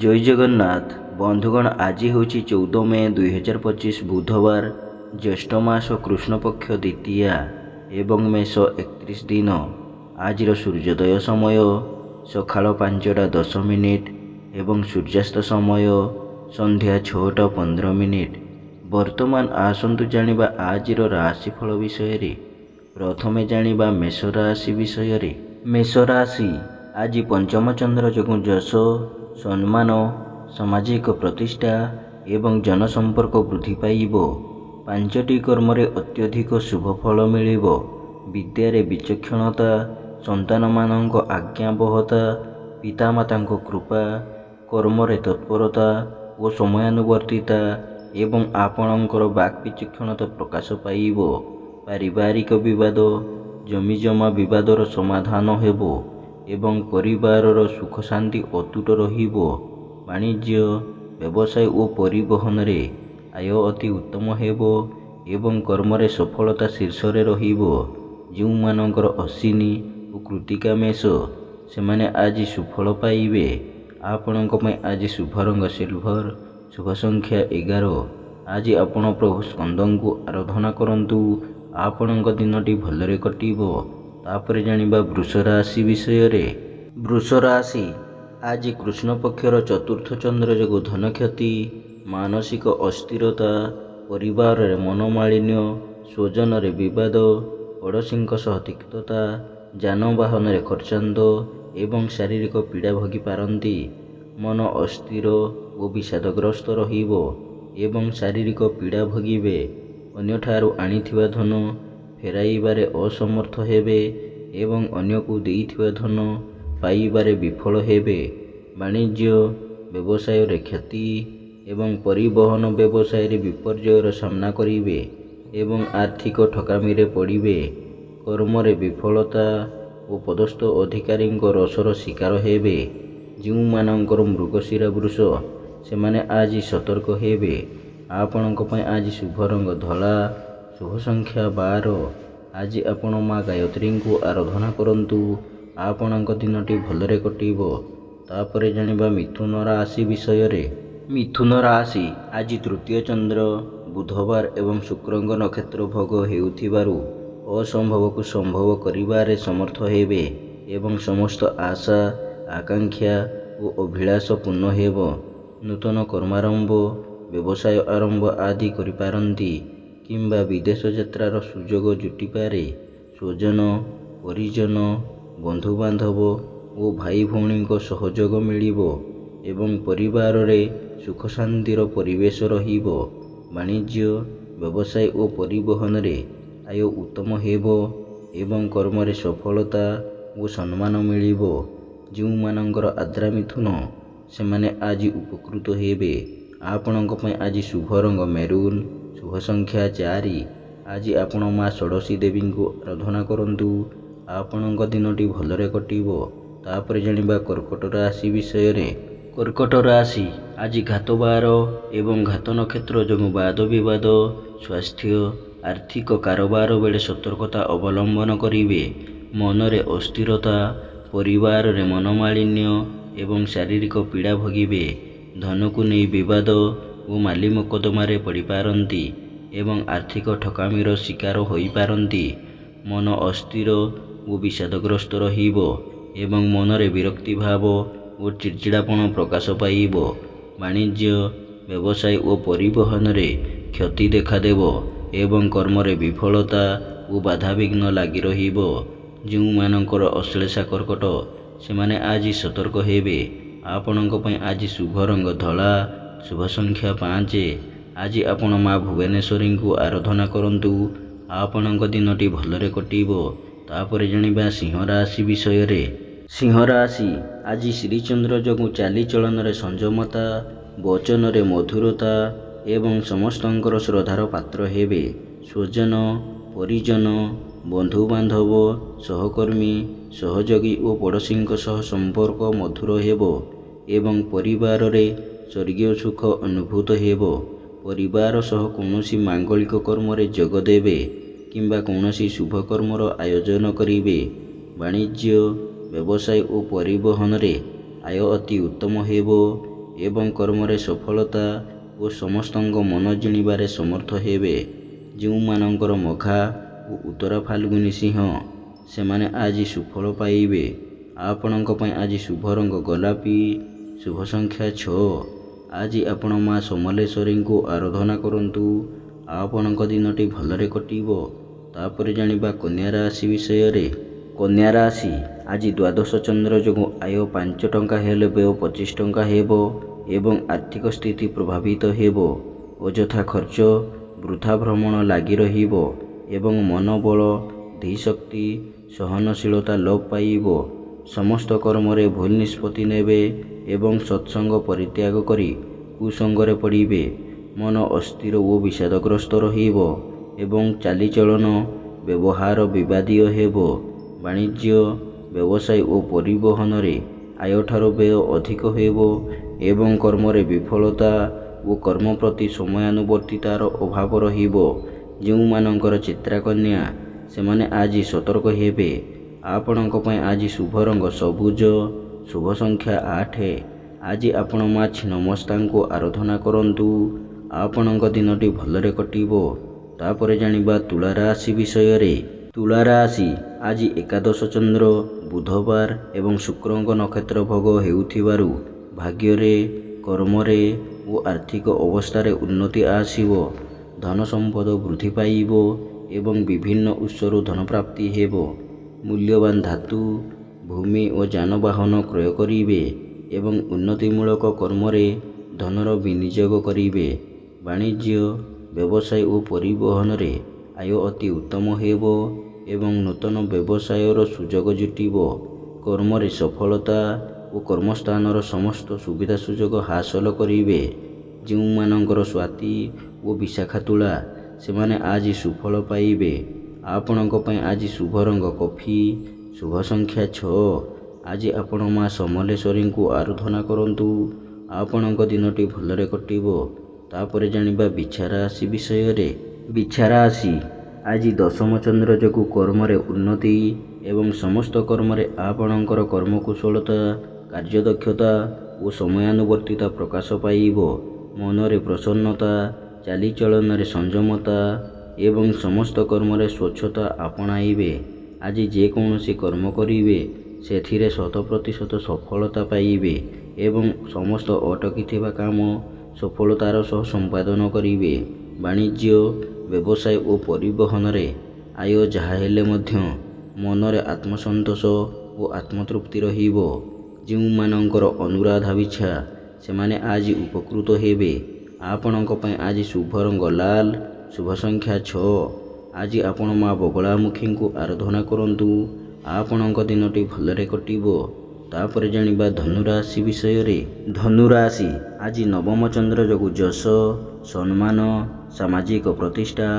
जय जगन्नाथ बंधुगण। आज हूँ 14 मे 2025 बुधवार ज्येष्ठ मास कृष्ण पक्ष द्वितीया एवं मेष 31 दिन। आज सूर्योदय समय सकाळ 5:10 एवं सूर्यास्त समय संध्या 6:15। वर्तमान आसतु जानिबा आज राशिफल विषय। प्रथमे जानिबा मेष राशि विषय। मेष राशि आज पंचम चंद्र जो यश सम्मान सामाजिक प्रतिष्ठा एवं जनसंपर्क वृद्धि पाइब। पांचटी कर्म अत्यधिक शुभफल मिल। विद्यारे विचक्षणता, संतान मानक आज्ञाबहता, पितामाता कृपा, कर्म तत्परता और समयानुवर्तिता एवं आपणकर वाक् विचक्षणता प्रकाश पाइब। पारिवारिक विवाद जमीजमा विवादर समाधान हेबो एवं परिवारर सुख शांति अतुट रहिबो। वाणिज्य व्यवसाय और परिवहन रे आय अति उत्तम हेबो एवं कर्म सफलता शीर्ष रे रहिबो। जो मानकर अश्विनी और कृतिका मेष से माने आज सुफल पाइबे। आपणक पय आज शुभ रंग सिल्वर, शुभ संख्या 11। आज आपण प्रभु स्कंदଙ୍କୁ आराधना करंतु। आपणक दिनटी भलरे कटिबो। तापरे जानिबा वृष राशि विषय रे। वृष राशि आज कृष्ण पक्षर चतुर्थ चंद्र जो धन क्षति, मानसिक अस्थिरता, परिवार रे मनोमालिन्य, स्वजन रे विवाद, पड़ोशी सह तिक्तता, जानवाहन रे खर्चांद एवं शारीरिक पीड़ा भोगी पारंती। मन अस्थिर और विषादग्रस्त रहिबो एवं शारीरिक पीड़ा भोगिबे। अन्यठारु आनिथिबा धन फेराइबारे असमर्थ हेबे एवं अन्य को देइथिबा धन पाइबारे विफल हेबे। वाणिज्य व्यवसाय रे क्षति एवं परिवहन व्यवसाय रे विपर्ययर सामना करिवे एवं आर्थिक ठकामी रे पड़िबे। कर्म रे विफलता और पदस्थ अधिकारी रसर शिकार हेबे। जो मानकर मृगशिरा वृष से माने आज सतर्क हेबे। आपणक पय आज शुभ रंग धला, शुभ संख्या 12। आज आपण माँ गायत्री को आराधना करंतु। आपणक दिनटी भलरे कटिबो। तापरे जानिबा मिथुन राशि विषय रे। मिथुन राशि आज तृतीय चंद्र बुधवार एवं शुक्रंग नक्षत्र भोग हेउथिबारु असंभव को संभव करिबारे समर्थ हेबे एवं समस्त आशा आकांक्षा और अभिलाष पूर्ण हेबो। नूतन कर्मारंभ, व्यवसाय आरंभ आदि करिपारंती किंबा विदेश यात्रार सुजोग जुटी पारे। स्वजन, परिजन, बंधुबांधव और भाई भौणी सहयोग मिलिबो एवं परिवार रे सुख शांतिर परिवेश रहिबो। वाणिज्य व्यवसाय और परिवहन रे आय उत्तम हेबो एवं कर्म रे सफलता और सम्मान मिलिबो। जो मानकर आद्रा मिथुन से माने आज उपकृत हेबे। आपणक पय आज शुभ रंग मेरून, शुभ संख्या 4। आज आपण माँ षोडशी देवी को आराधना करंतु। आपणक दिनटी भलरे कटिबो। तापरे जानिबा कर्कट राशि विषय रे। कर्कट राशि आज घात बार एवं घात नक्षत्र जो वाद विवाद, स्वास्थ्य, आर्थिक कारोबार बेले सतर्कता अवलंबन करिवे। मनरे अस्थिरता, परिवार रे मनोमालिन्य एवं शारीरिक पीड़ा भोगिबे। धन को नहीं विवाद और माली मोकदमारे पड़ी पारंती एवं आर्थिक ठकामीर शिकार होई पारंती। मन अस्थिर और विषादग्रस्त रहिबो एवं मनरे विरक्ति भाव और चिड़चिड़ापन प्रकाश पाइब। वाणिज्य व्यवसाय और परिवहन रे क्षति देखादेव एवं कर्म रे विफलता और बाधाविघ्न लगी रहिबो। जो मानकर अश्लेषा कर्कट से माने आज सतर्क हेबे। आपणक पय आज शुभ रंग धला, शुभ संख्या 5। आज आपण माँ भुवनेश्वरी को आराधना करंतु। आपणक दिनटी भलरे कटिबो। तापरे जानिबा सिंह राशि विषय रे। सिंह राशि आज श्रीचंद्र जो चालीचलन रे संयमता, वचन रे मधुरता एवं समस्तंकर श्रद्धार पात्र हेबे। स्वजन, परिजन, बंधुबांधव, सहकर्मी, सहयोगी और पड़ोशी सह संपर्क मधुर हेबो एवं परिवार रे स्वर्गीय सुख अनुभूत हेबो। परिवार सह कौनसी मांगलिक कर्म रे जोग देबे किंबा कौनसी शुभ कर्मर आयोजन करिवे। वाणिज्य व्यवसाय और परिवहन रे आय अति उत्तम हेबो ଏବଂ କର୍ମରେ ସଫଳତା ଓ ସମସ୍ତଙ୍କ ମନ ଜିଣିବାରେ ସମର୍ଥ ହେବେ। ଯେଉଁମାନଙ୍କର ମଘା ଓ ଉତ୍ତରା ଫାଲ୍ଗୁନୀ ସିଂହ, ସେମାନେ ଆଜି ସୁଫଳ ପାଇବେ। ଆପଣଙ୍କ ପାଇଁ ଆଜି ଶୁଭ ରଙ୍ଗ ଗୋଲାପୀ, ଶୁଭ ସଂଖ୍ୟା 6। ଆଜି ଆପଣ ମା ସମଲେଶ୍ୱରୀଙ୍କୁ ଆରାଧନା କରନ୍ତୁ। ଆପଣଙ୍କ ଦିନଟି ଭଲରେ କଟିବ। ତାପରେ ଜାଣିବା କନ୍ୟା ରାଶି ବିଷୟରେ। କନ୍ୟା ରାଶି, ଆଜି ଦ୍ୱାଦଶ ଚନ୍ଦ୍ର ଯୋଗୁଁ ଆୟ 5 ଟଙ୍କା ହେଲେ ବ୍ୟୟ 25 ଟଙ୍କା ହେବ ଏବଂ ଆର୍ଥିକ ସ୍ଥିତି ପ୍ରଭାବିତ ହେବ। ଅଯଥା ଖର୍ଚ୍ଚ, ବୃଥା ଭ୍ରମଣ ଲାଗି ରହିବ ଏବଂ ମନୋବଳ, ଧୀଶକ୍ତି, ସହନଶୀଳତା ଲୋପ ପାଇବ। ସମସ୍ତ କର୍ମରେ ଭୁଲ ନିଷ୍ପତ୍ତି ନେବେ ଏବଂ ସତ୍ସଙ୍ଗ ପରିତ୍ୟାଗ କରି କୁସଙ୍ଗରେ ପଡ଼ିବେ। ମନ ଅସ୍ଥିର ଓ ବିଷାଦଗ୍ରସ୍ତ ରହିବ ଏବଂ ଚାଲିଚଳନ, ବ୍ୟବହାର ବିବାଦୀୟ ହେବ। ବାଣିଜ୍ୟ, ବ୍ୟବସାୟ ଓ ପରିବହନରେ ଆୟଠାରୁ ବ୍ୟୟ ଅଧିକ ହେବ ଏବଂ କର୍ମରେ ବିଫଳତା ଓ କର୍ମ ପ୍ରତି ସମୟାନୁବର୍ତ୍ତିତାର ଅଭାବ ରହିବ। ଯେଉଁମାନଙ୍କର ଚିତ୍ରାକନ୍ୟା, ସେମାନେ ଆଜି ସତର୍କ ହେବେ। ଆପଣଙ୍କ ପାଇଁ ଆଜି ଶୁଭ ରଙ୍ଗ ସବୁଜ, ଶୁଭ ସଂଖ୍ୟା 8। ଆଜି ଆପଣ ମା ଛିନ୍ନମସ୍ତାଙ୍କୁ ଆରାଧନା କରନ୍ତୁ। ଆପଣଙ୍କ ଦିନଟି ଭଲରେ କଟିବ। ତାପରେ ଜାଣିବା ତୁଳା ରାଶି ବିଷୟରେ। ତୁଳା ରାଶି, ଆଜି ଏକାଦଶ ଚନ୍ଦ୍ର ବୁଧବାର ଏବଂ ଶୁକ୍ରଙ୍କ ନକ୍ଷତ୍ର ଭୋଗ ହେଉଥିବାରୁ ଭାଗ୍ୟରେ, କର୍ମରେ ଓ ଆର୍ଥିକ ଅବସ୍ଥାରେ ଉନ୍ନତି ଆସିବ। ଧନ ସମ୍ପଦ ବୃଦ୍ଧି ପାଇବ ଏବଂ ବିଭିନ୍ନ ଉତ୍ସରୁ ଧନପ୍ରାପ୍ତି ହେବ। ମୂଲ୍ୟବାନ ଧାତୁ, ଭୂମି ଓ ଯାନବାହନ କ୍ରୟ କରିବେ ଏବଂ ଉନ୍ନତିମୂଳକ କର୍ମରେ ଧନର ବିନିଯୋଗ କରିବେ। ବାଣିଜ୍ୟ, ବ୍ୟବସାୟ ଓ ପରିବହନରେ ଆୟ ଅତି ଉତ୍ତମ ହେବ ଏବଂ ନୂତନ ବ୍ୟବସାୟର ସୁଯୋଗ ଜୁଟିବ। କର୍ମରେ ସଫଳତା ଓ କର୍ମସ୍ଥାନର ସମସ୍ତ ସୁବିଧା ସୁଯୋଗ ହାସଲ କରିବେ। ଯେଉଁମାନଙ୍କର ସ୍ୱାତି ଓ ବିଶାଖା ତୁଳା, ସେମାନେ ଆଜି ସୁଫଳ ପାଇବେ। ଆପଣଙ୍କ ପାଇଁ ଆଜି ଶୁଭ ରଙ୍ଗ କଫି, ଶୁଭ ସଂଖ୍ୟା 6। ଆଜି ଆପଣ ମା ସମଲେଶ୍ୱରୀଙ୍କୁ ଆରାଧନା କରନ୍ତୁ। ଆପଣଙ୍କ ଦିନଟି ଭଲରେ କଟିବ। ତାପରେ ଜାଣିବା ବିଛା ରାଶି ବିଷୟରେ। ବିଛା ରାଶି, ଆଜି ଦଶମ ଚନ୍ଦ୍ର ଯୋଗୁଁ କର୍ମରେ ଉନ୍ନତି ଏବଂ ସମସ୍ତ କର୍ମରେ ଆପଣଙ୍କର କର୍ମକୁଶଳତା, କାର୍ଯ୍ୟଦକ୍ଷତା ଓ ସମୟାନୁବର୍ତ୍ତିତା ପ୍ରକାଶ ପାଇବ। ମନରେ ପ୍ରସନ୍ନତା, ଚାଲିଚଳନରେ ସଂଯମତା ଏବଂ ସମସ୍ତ କର୍ମରେ ସ୍ୱଚ୍ଛତା ଆପଣାଇବେ। ଆଜି ଯେକୌଣସି କର୍ମ କରିବେ, ସେଥିରେ 100% ସଫଳତା ପାଇବେ ଏବଂ ସମସ୍ତ ଅଟକିଥିବା କାମ ସଫଳତାର ସହ ସମ୍ପାଦନ କରିବେ। ବାଣିଜ୍ୟ, ବ୍ୟବସାୟ ଓ ପରିବହନରେ ଆୟ ଯାହା ହେଲେ ମଧ୍ୟ ମନରେ ଆତ୍ମସନ୍ତୋଷ ଓ ଆତ୍ମତୃପ୍ତି ରହିବ। ଯେଉଁମାନଙ୍କର ଅନୁରାଧା ବିଛା, ସେମାନେ ଆଜି ଉପକୃତ ହେବେ। ଆପଣଙ୍କ ପାଇଁ ଆଜି ଶୁଭ ରଙ୍ଗ ଲାଲ, ଶୁଭ ସଂଖ୍ୟା 6। ଆଜି ଆପଣ ମା ବଗଳାମୁଖୀଙ୍କୁ ଆରାଧନା କରନ୍ତୁ। ଆପଣଙ୍କ ଦିନଟି ଭଲରେ କଟିବ। ତାପରେ ଜାଣିବା ଧନୁ ରାଶି ବିଷୟରେ। ଧନୁ ରାଶି, ଆଜି ନବମ ଚନ୍ଦ୍ର ଯୋଗୁଁ ଯଶ, ସମ୍ମାନ, ସାମାଜିକ ପ୍ରତିଷ୍ଠା,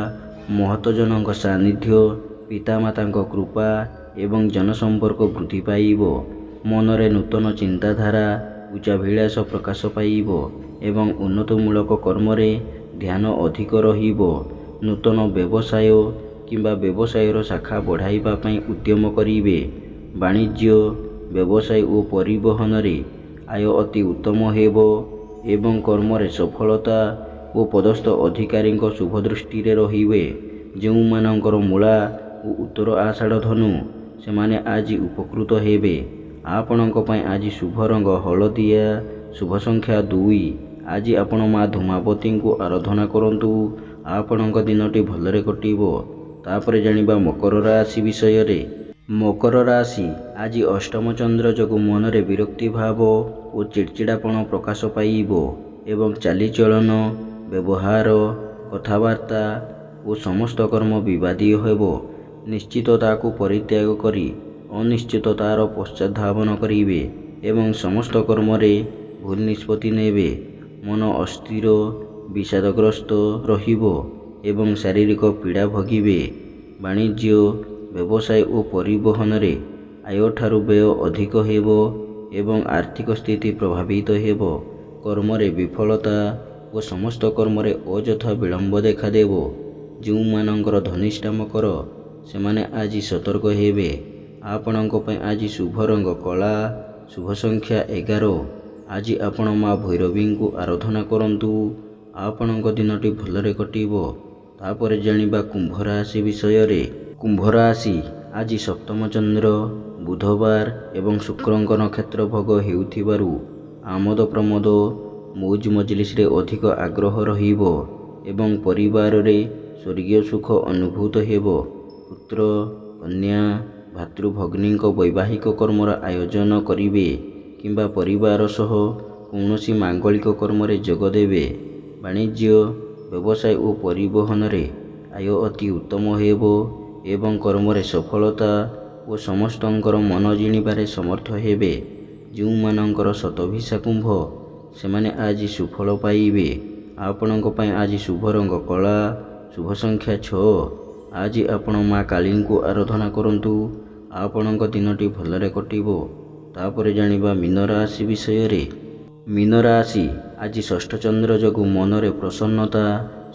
ମହତଜନଙ୍କ ସାନ୍ନିଧ୍ୟ, ପିତାମାତାଙ୍କ କୃପା ଏବଂ ଜନସମ୍ପର୍କ ବୃଦ୍ଧି ପାଇବ। ମନରେ ନୂତନ ଚିନ୍ତାଧାରା, ଉଚ୍ଚାଭିଳାଷ ପ୍ରକାଶ ପାଇବ ଏବଂ ଉନ୍ନତିମୂଳକ କର୍ମରେ ଧ୍ୟାନ ଅଧିକ ରହିବ। ନୂତନ ବ୍ୟବସାୟ କିମ୍ବା ବ୍ୟବସାୟର ଶାଖା ବଢ଼ାଇବା ପାଇଁ ଉଦ୍ୟମ କରିବେ। ବାଣିଜ୍ୟ, ବ୍ୟବସାୟ ଓ ପରିବହନରେ ଆୟ ଅତି ଉତ୍ତମ ହେବ ଏବଂ କର୍ମରେ ସଫଳତା ଓ ପଦସ୍ଥ ଅଧିକାରୀଙ୍କ ଶୁଭ ଦୃଷ୍ଟିରେ ରହିବେ। ଯେଉଁମାନଙ୍କର ମୂଳା ଓ ଉତ୍ତର ଆଷାଢ଼ ଧନୁ, ସେମାନେ ଆଜି ଉପକୃତ ହେବେ। ଆପଣଙ୍କ ପାଇଁ ଆଜି ଶୁଭ ରଙ୍ଗ ହଳଦିଆ, ଶୁଭ ସଂଖ୍ୟା 2। ଆଜି ଆପଣ ମା ଧୂମାବତୀଙ୍କୁ ଆରାଧନା କରନ୍ତୁ। ଆପଣଙ୍କ ଦିନଟି ଭଲରେ କଟିବ। ତାପରେ ଜାଣିବା ମକର ରାଶି ବିଷୟରେ। ମକର ରାଶି, ଆଜି ଅଷ୍ଟମ ଚନ୍ଦ୍ର ଯୋଗୁଁ ମନରେ ବିରକ୍ତି ଭାବ ଓ ଚିଡ଼ଚିଡ଼ାପଣ ପ୍ରକାଶ ପାଇବ ଏବଂ ଚାଲିଚଳନ, ବ୍ୟବହାର, କଥାବାର୍ତ୍ତା ଓ ସମସ୍ତ କର୍ମ ବିବାଦୀୟ ହେବ। ନିଶ୍ଚିତତାକୁ ପରିତ୍ୟାଗ କରି ଅନିଶ୍ଚିତତାର ପଶ୍ଚାଦ୍ଧାବନ କରିବେ ଏବଂ ସମସ୍ତ କର୍ମରେ ଭୁଲ ନିଷ୍ପତ୍ତି ନେବେ। ମନ ଅସ୍ଥିର, ବିଷାଦଗ୍ରସ୍ତ ରହିବ ଏବଂ ଶାରୀରିକ ପୀଡ଼ା ଭୋଗିବେ। ବାଣିଜ୍ୟ, ବ୍ୟବସାୟ ଓ ପରିବହନରେ ଆୟଠାରୁ ବ୍ୟୟ ଅଧିକ ହେବ ଏବଂ ଆର୍ଥିକ ସ୍ଥିତି ପ୍ରଭାବିତ ହେବ। କର୍ମରେ ବିଫଳତା ଓ ସମସ୍ତ କର୍ମରେ ଅଯଥା ବିଳମ୍ବ ଦେଖାଦେବ। ଯେଉଁମାନଙ୍କର ଧନିଷ୍ଠା ମକର, ସେମାନେ ଆଜି ସତର୍କ ହେବେ। ଆପଣଙ୍କ ପାଇଁ ଆଜି ଶୁଭ ରଙ୍ଗ କଳା, ଶୁଭ ସଂଖ୍ୟା 11। ଆଜି ଆପଣ ମା ଭୈରବୀଙ୍କୁ ଆରାଧନା କରନ୍ତୁ। ଆପଣଙ୍କ ଦିନଟି ଭଲରେ କଟିବ। ତାପରେ ଜାଣିବା କୁମ୍ଭ ରାଶି ବିଷୟରେ। କୁମ୍ଭ ରାଶି ଆଜି ସପ୍ତମ ଚନ୍ଦ୍ର, ବୁଧବାର ଏବଂ ଶୁକ୍ରଙ୍କ ନକ୍ଷତ୍ର ଭୋଗ ହେଉଥିବାରୁ ଆମୋଦ ପ୍ରମୋଦ, ମୌଜ ମଜଲିସରେ ଅଧିକ ଆଗ୍ରହ ରହିବ ଏବଂ ପରିବାରରେ ସ୍ୱର୍ଗୀୟ ସୁଖ ଅନୁଭୂତ ହେବ। ପୁତ୍ର, କନ୍ୟା, ଭାତୃଭଗ୍ନୀଙ୍କ ବୈବାହିକ କର୍ମର ଆୟୋଜନ କରିବେ କିମ୍ବା ପରିବାର ସହ କୌଣସି ମାଙ୍ଗଳିକ କର୍ମରେ ଯୋଗ ଦେବେ। ବାଣିଜ୍ୟ, ବ୍ୟବସାୟ ଓ ପରିବହନରେ ଆୟ ଅତି ଉତ୍ତମ ହେବ ଏବଂ କର୍ମରେ ସଫଳତା ଓ ସମସ୍ତଙ୍କର ମନ ଜିଣିବାରେ ସମର୍ଥ ହେବେ। ଯେଉଁମାନଙ୍କର ଶତଭିଷା କୁମ୍ଭ, ସେମାନେ ଆଜି ସୁଫଳ ପାଇବେ। ଆପଣଙ୍କ ପାଇଁ ଆଜି ଶୁଭ ରଙ୍ଗ କଳା, ଶୁଭ ସଂଖ୍ୟା 6। ଆଜି ଆପଣ ମା କାଳୀଙ୍କୁ ଆରାଧନା କରନ୍ତୁ। ଆପଣଙ୍କ ଦିନଟି ଭଲରେ କଟିବ। ତାପରେ ଜାଣିବା ମୀନ ରାଶି ବିଷୟରେ। ମୀନ ରାଶି ଆଜି ଷଷ୍ଠ ଚନ୍ଦ୍ର ଯୋଗୁଁ ମନରେ ପ୍ରସନ୍ନତା,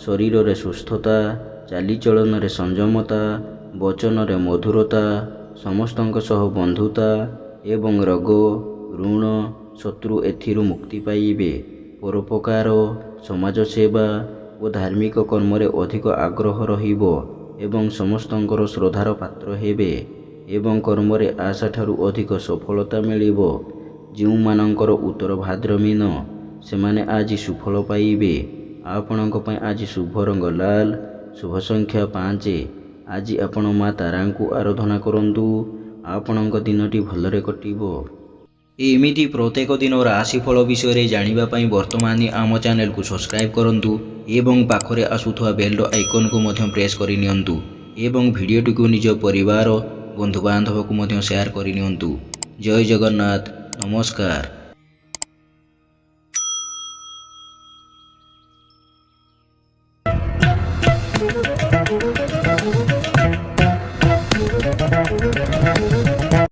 ଶରୀରରେ ସୁସ୍ଥତା, ଚାଲିଚଳନରେ ସଂଯମତା, ବଚନରେ ମଧୁରତା, ସମସ୍ତଙ୍କ ସହ ବନ୍ଧୁତା ଏବଂ ରୋଗ, ଋଣ, ଶତ୍ରୁ ଏଥିରୁ ମୁକ୍ତି ପାଇବେ। ପରୋପକାର, ସମାଜସେବା ଓ ଧାର୍ମିକ କର୍ମରେ ଅଧିକ ଆଗ୍ରହ ରହିବ ଏବଂ ସମସ୍ତଙ୍କର ଶ୍ରଦ୍ଧାର ପାତ୍ର ହେବେ ଏବଂ କର୍ମରେ ଆଶାଠାରୁ ଅଧିକ ସଫଳତା ମିଳିବ। ଯେଉଁମାନଙ୍କର ଉତ୍ତର ଭାଦ୍ର ମୀନ, ସେମାନେ ଆଜି ସୁଫଳ ପାଇବେ। ଆପଣଙ୍କ ପାଇଁ ଆଜି ଶୁଭ ରଙ୍ଗ ଲାଲ, ଶୁଭ ସଂଖ୍ୟା 5। ଆଜି ଆପଣ ମା ତାରାଙ୍କୁ ଆରାଧନା କରନ୍ତୁ। ଆପଣଙ୍କ ଦିନଟି ଭଲରେ କଟିବ। ଏମିତି ପ୍ରତ୍ୟେକ ଦିନ ରାଶିଫଳ ବିଷୟରେ ଜାଣିବା ପାଇଁ ବର୍ତ୍ତମାନ ଆମ ଚ୍ୟାନେଲକୁ ସବସ୍କ୍ରାଇବ୍ କରନ୍ତୁ ଏବଂ ପାଖରେ ଆସୁଥିବା ବେଲ୍ର ଆଇକନ୍କୁ ମଧ୍ୟ ପ୍ରେସ୍ କରିନିଅନ୍ତୁ ଏବଂ ଭିଡ଼ିଓଟିକୁ ନିଜ ପରିବାର, ବନ୍ଧୁବାନ୍ଧବକୁ ମଧ୍ୟ ସେୟାର କରିନିଅନ୍ତୁ। ଜୟ ଜଗନ୍ନାଥ। ନମସ୍କାର।